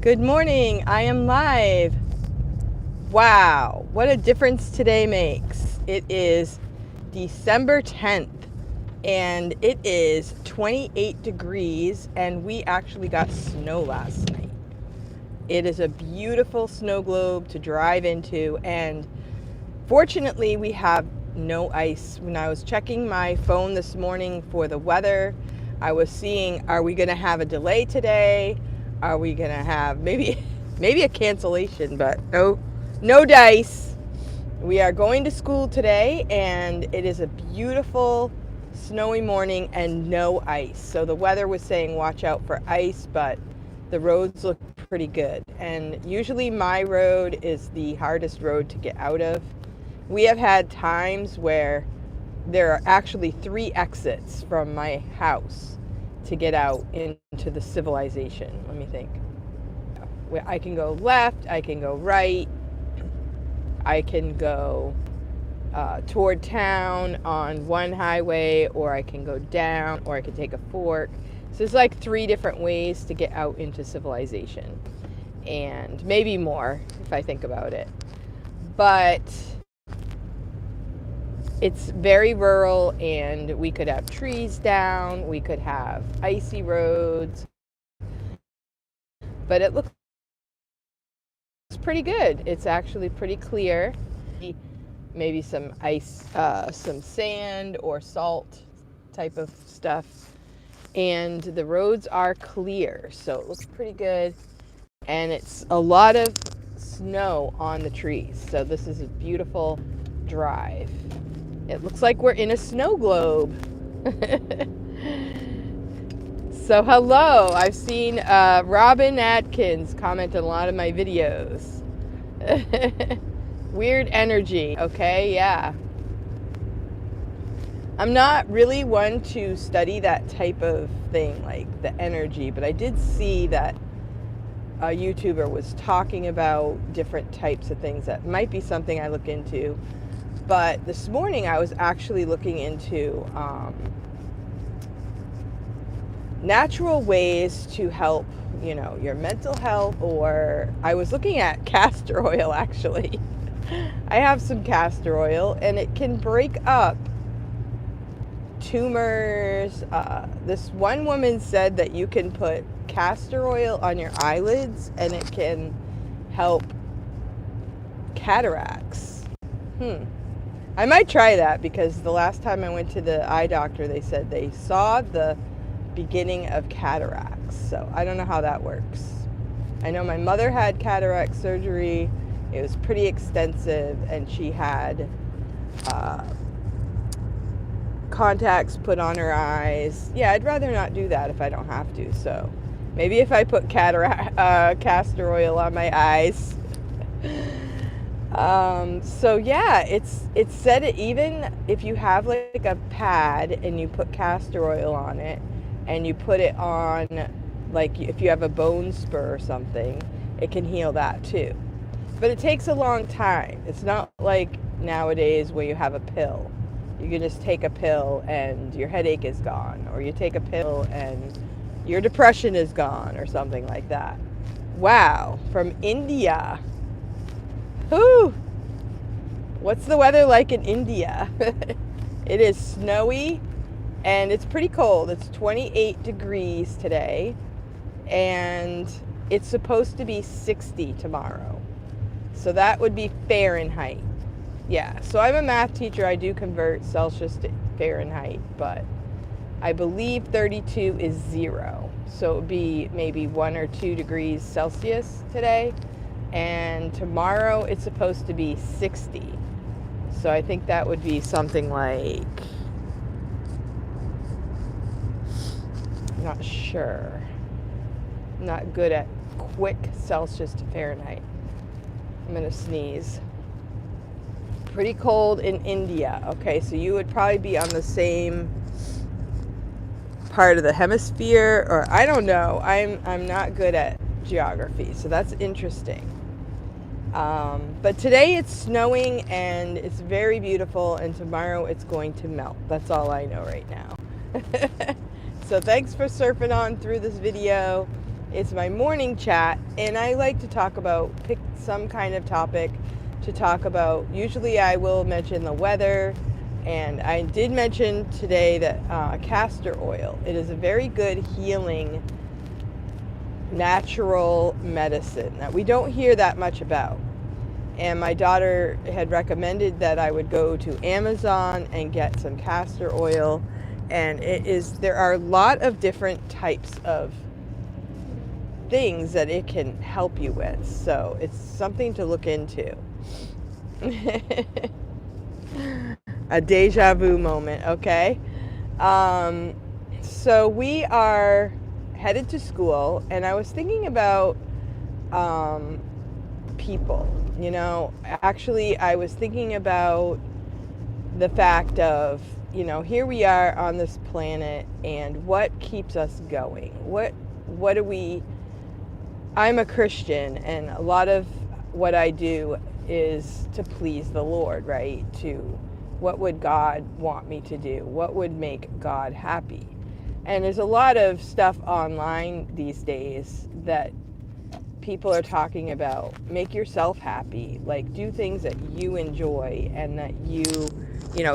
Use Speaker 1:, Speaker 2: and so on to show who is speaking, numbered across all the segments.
Speaker 1: Good morning, I am live. Wow, what a difference today makes. It is December 10th and it is 28 degrees and we actually got snow last night. It is a beautiful snow globe to drive into, and fortunately we have no ice. When I was checking my phone this morning for the weather, I was seeing, are we going to have a delay today? Are we going to have maybe a cancellation? But no dice. We are going to school today and it is a beautiful snowy morning and no ice. So the weather was saying watch out for ice, but the roads look pretty good. And usually my road is the hardest road to get out of. We have had times where there are actually 3 exits from my house to get out into the civilization. Let me think. I can go left, I can go right, I can go toward town on one highway, or I can go down, or I can take a fork. So there's like 3 different ways to get out into civilization, and maybe more if I think about it. But it's very rural, and we could have trees down, we could have icy roads, but it looks pretty good. It's actually pretty clear. Maybe some ice, some sand or salt type of stuff. And the roads are clear, so it looks pretty good. And it's a lot of snow on the trees, so this is a beautiful drive. It looks like we're in a snow globe. So hello, I've seen Robin Atkins comment on a lot of my videos. Weird energy, okay, yeah. I'm not really one to study that type of thing, like the energy, but I did see that a YouTuber was talking about different types of things that might be something I look into. But this morning I was actually looking into natural ways to help, your mental health, or I was looking at castor oil actually. I have some castor oil and it can break up tumors. This one woman said that you can put castor oil on your eyelids and it can help cataracts. I might try that, because the last time I went to the eye doctor they said they saw the beginning of cataracts. So I don't know how that works. I know my mother had cataract surgery. It was pretty extensive, and she had contacts put on her eyes. Yeah, I'd rather not do that if I don't have to. So maybe if I put castor oil on my eyes. So yeah, it's said it, even if you have like a pad and you put castor oil on it and you put it on, like if you have a bone spur or something, it can heal that too. But it takes a long time. It's not like nowadays where you have a pill. You can just take a pill and your headache is gone, or you take a pill and your depression is gone, or something like that. Wow, from India. Whew. What's the weather like in India? It is snowy and it's pretty cold. It's 28 degrees today and it's supposed to be 60 tomorrow. So that would be Fahrenheit. Yeah, so I'm a math teacher. I do convert Celsius to Fahrenheit, but I believe 32 is 0. So it would be maybe 1 or 2 degrees Celsius today. And tomorrow it's supposed to be 60. So I think that would be something like, not sure. Not good at quick Celsius to Fahrenheit. I'm gonna sneeze. Pretty cold in India. Okay, so you would probably be on the same part of the hemisphere, or I don't know. I'm not good at geography, so that's interesting. But today it's snowing and it's very beautiful, and tomorrow it's going to melt. That's all I know right now. So thanks for surfing on through this video, It's my morning chat, and I like to pick some kind of topic to talk about. Usually I will mention the weather, and I did mention today that castor oil, it is a very good healing natural medicine that we don't hear that much about. And my daughter had recommended that I would go to Amazon and get some castor oil. And there are a lot of different types of things that it can help you with. So it's something to look into. A deja vu moment, okay? So we are headed to school, and I was thinking about people. Actually, I was thinking about the fact of, here we are on this planet, and what keeps us going? What do we... I'm a Christian, and a lot of what I do is to please the Lord, right? What would God want me to do? What would make God happy? And there's a lot of stuff online these days that people are talking about. Make yourself happy. Like, do things that you enjoy, and that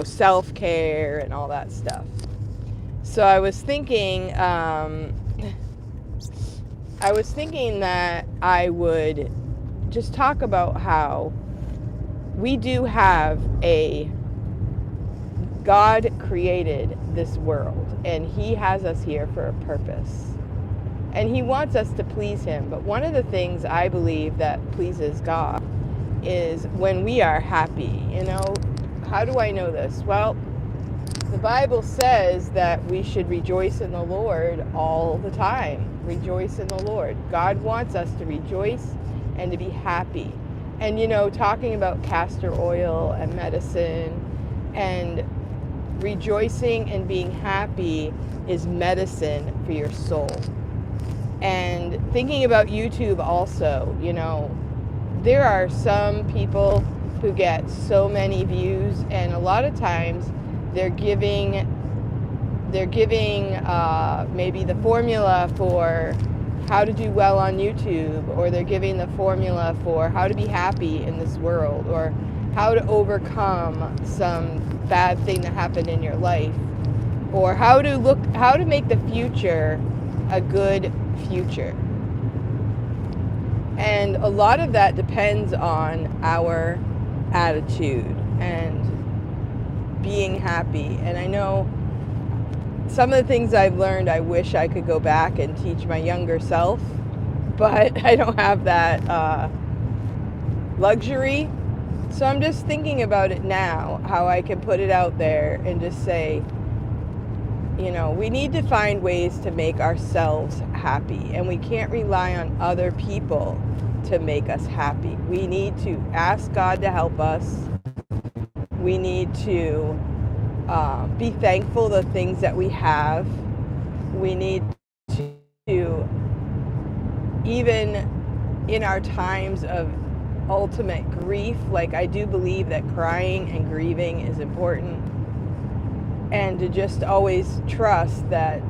Speaker 1: self-care and all that stuff. So I was thinking that I would just talk about how we do have God created this world, and He has us here for a purpose. And He wants us to please Him. But one of the things I believe that pleases God is when we are happy. How do I know this? Well, the Bible says that we should rejoice in the Lord all the time. Rejoice in the Lord. God wants us to rejoice and to be happy. And, talking about castor oil and medicine, and rejoicing and being happy is medicine for your soul. And thinking about YouTube also, there are some people who get so many views, and a lot of times they're giving maybe the formula for how to do well on YouTube, or they're giving the formula for how to be happy in this world, or how to overcome some bad thing that happened in your life, or how to make the future a good future. And a lot of that depends on our attitude and being happy. And I know some of the things I've learned, I wish I could go back and teach my younger self, but I don't have that luxury. So I'm just thinking about it now, how I can put it out there and just say, we need to find ways to make ourselves happy, and we can't rely on other people to make us happy. We need to ask God to help us. We need to be thankful for the things that we have. We need to, even in our times of ultimate grief, like, I do believe that crying and grieving is important, and to just always trust that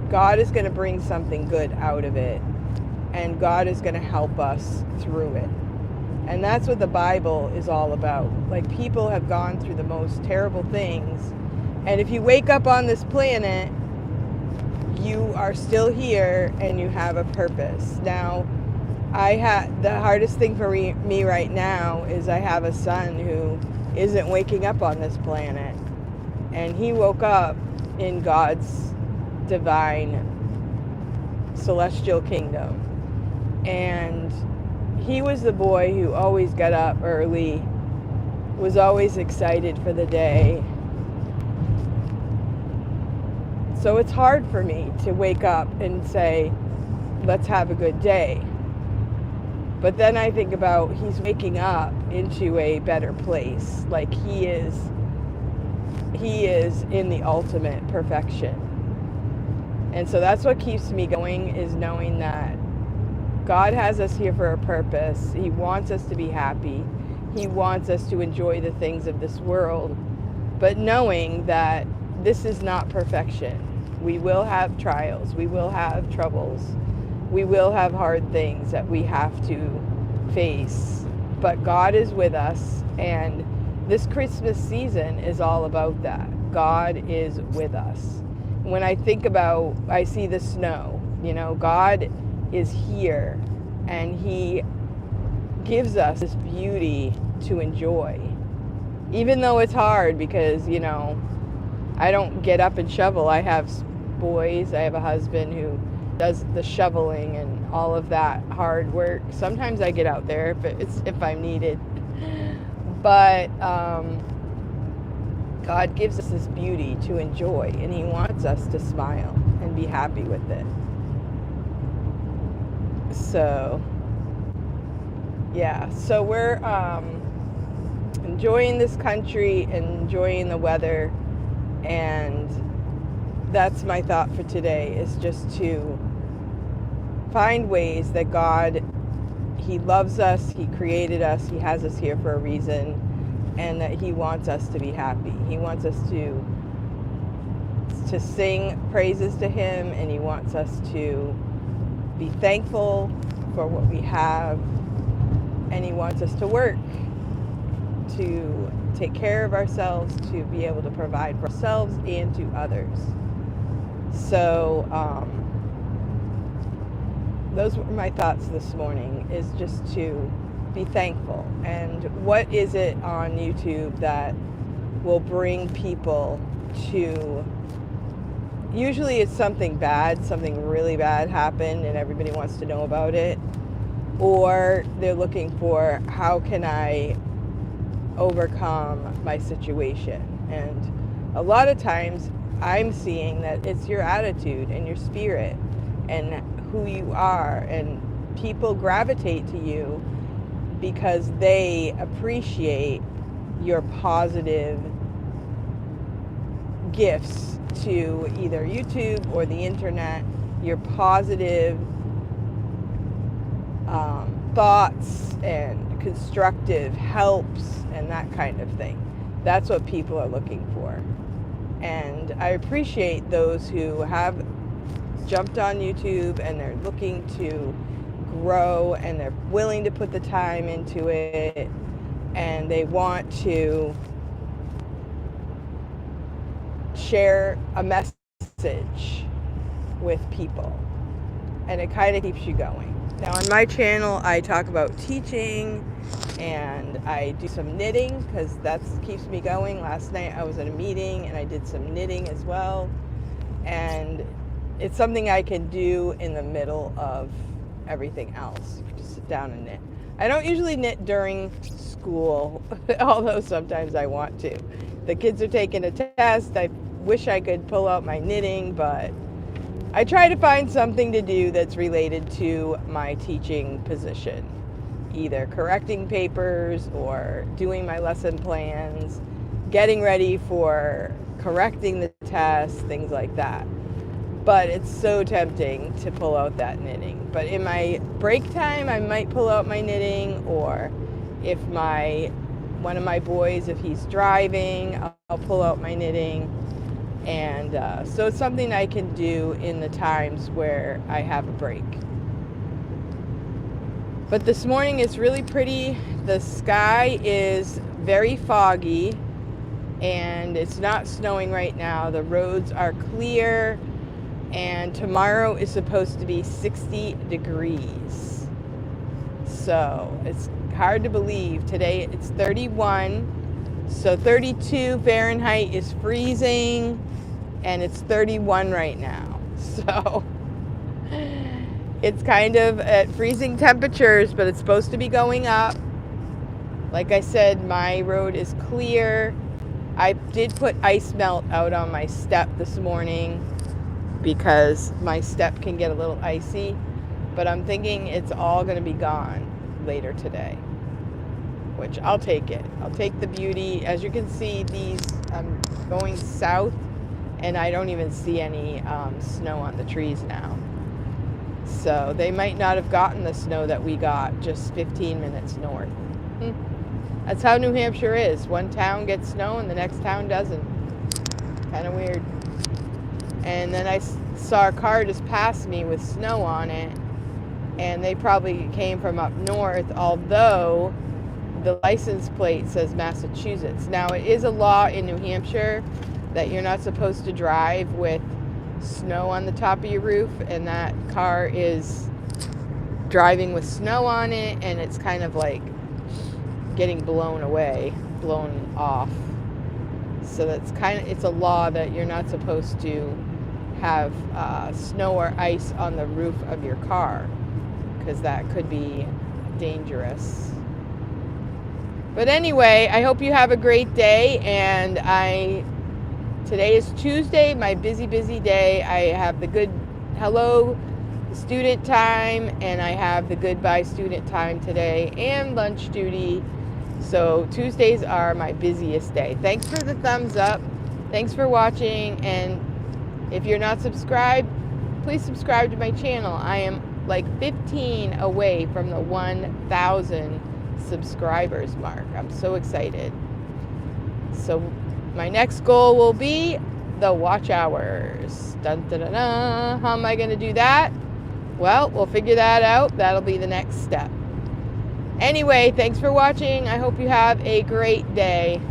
Speaker 1: God is going to bring something good out of it, and God is going to help us through it. And that's what the Bible is all about. Like, people have gone through the most terrible things, and if you wake up on this planet, you are still here and you have a purpose. Now, the hardest thing for me right now is I have a son who isn't waking up on this planet, and he woke up in God's divine celestial kingdom, and he was the boy who always got up early, was always excited for the day. So it's hard for me to wake up and say, let's have a good day. But then I think about, he's waking up into a better place. Like, he is in the ultimate perfection. And so that's what keeps me going, is knowing that God has us here for a purpose. He wants us to be happy. He wants us to enjoy the things of this world. But knowing that this is not perfection. We will have trials. We will have troubles. We will have hard things that we have to face. But God is with us, and this Christmas season is all about that. God is with us. When I think about, I see the snow, God is here, and He gives us this beauty to enjoy. Even though it's hard because, I don't get up and shovel. I have boys, I have a husband who does the shoveling and all of that hard work. Sometimes I get out there if I'm needed. But God gives us this beauty to enjoy, and He wants us to smile and be happy with it. So, yeah, so we're enjoying this country, enjoying the weather, and that's my thought for today, is just to find ways that God, He loves us, He created us, He has us here for a reason, and that He wants us to be happy. He wants us to sing praises to Him, and He wants us to be thankful for what we have, and He wants us to work to take care of ourselves, to be able to provide for ourselves and to others. So those were my thoughts this morning, is just to be thankful. And what is it on YouTube that will bring people to, usually it's something bad, something really bad happened and everybody wants to know about it, or they're looking for, how can I overcome my situation? And a lot of times I'm seeing that it's your attitude and your spirit and who you are, and people gravitate to you because they appreciate your positive gifts to either YouTube or the internet, your positive thoughts and constructive helps and that kind of thing. That's what people are looking for. And I appreciate those who have jumped on YouTube and they're looking to grow and they're willing to put the time into it, and they want to share a message with people, and it kind of keeps you going. Now on my channel I talk about teaching, and I do some knitting because that keeps me going. Last night I was at a meeting and I did some knitting as well, and it's something I can do in the middle of everything else. You can just sit down and knit. I don't usually knit during school, although sometimes I want to. The kids are taking a test. I wish I could pull out my knitting, but I try to find something to do that's related to my teaching position, either correcting papers or doing my lesson plans, getting ready for correcting the test, things like that. But it's so tempting to pull out that knitting. But in my break time, I might pull out my knitting, or if one of my boys, if he's driving, I'll pull out my knitting. And so it's something I can do in the times where I have a break. But this morning it's really pretty. The sky is very foggy, and it's not snowing right now. The roads are clear. And tomorrow is supposed to be 60 degrees. So it's hard to believe. Today it's 31. So 32 Fahrenheit is freezing, and it's 31 right now. So it's kind of at freezing temperatures, but it's supposed to be going up. Like I said, my road is clear. I did put ice melt out on my step this morning, because my step can get a little icy, but I'm thinking it's all going to be gone later today, which I'll take it. I'll take the beauty. As you can see, I'm going south, and I don't even see any snow on the trees now. So they might not have gotten the snow that we got just 15 minutes north. That's how New Hampshire is. One town gets snow and the next town doesn't. Kind of weird. and then I saw a car just pass me with snow on it, and they probably came from up north, although the license plate says Massachusetts. Now, it is a law in New Hampshire that you're not supposed to drive with snow on the top of your roof, and that car is driving with snow on it, and it's kind of like getting blown off. So it's a law that you're not supposed to have snow or ice on the roof of your car, because that could be dangerous. But anyway, I hope you have a great day, and today is Tuesday, my busy day. I have the good hello student time, and I have the goodbye student time today, and lunch duty. So Tuesdays are my busiest day. Thanks for the thumbs up. Thanks for watching, and if you're not subscribed, please subscribe to my channel. I am like 15 away from the 1,000 subscribers mark. I'm so excited. So my next goal will be the watch hours. Dun, dun, dun, dun. How am I going to do that? Well, we'll figure that out. That'll be the next step. Anyway, thanks for watching. I hope you have a great day.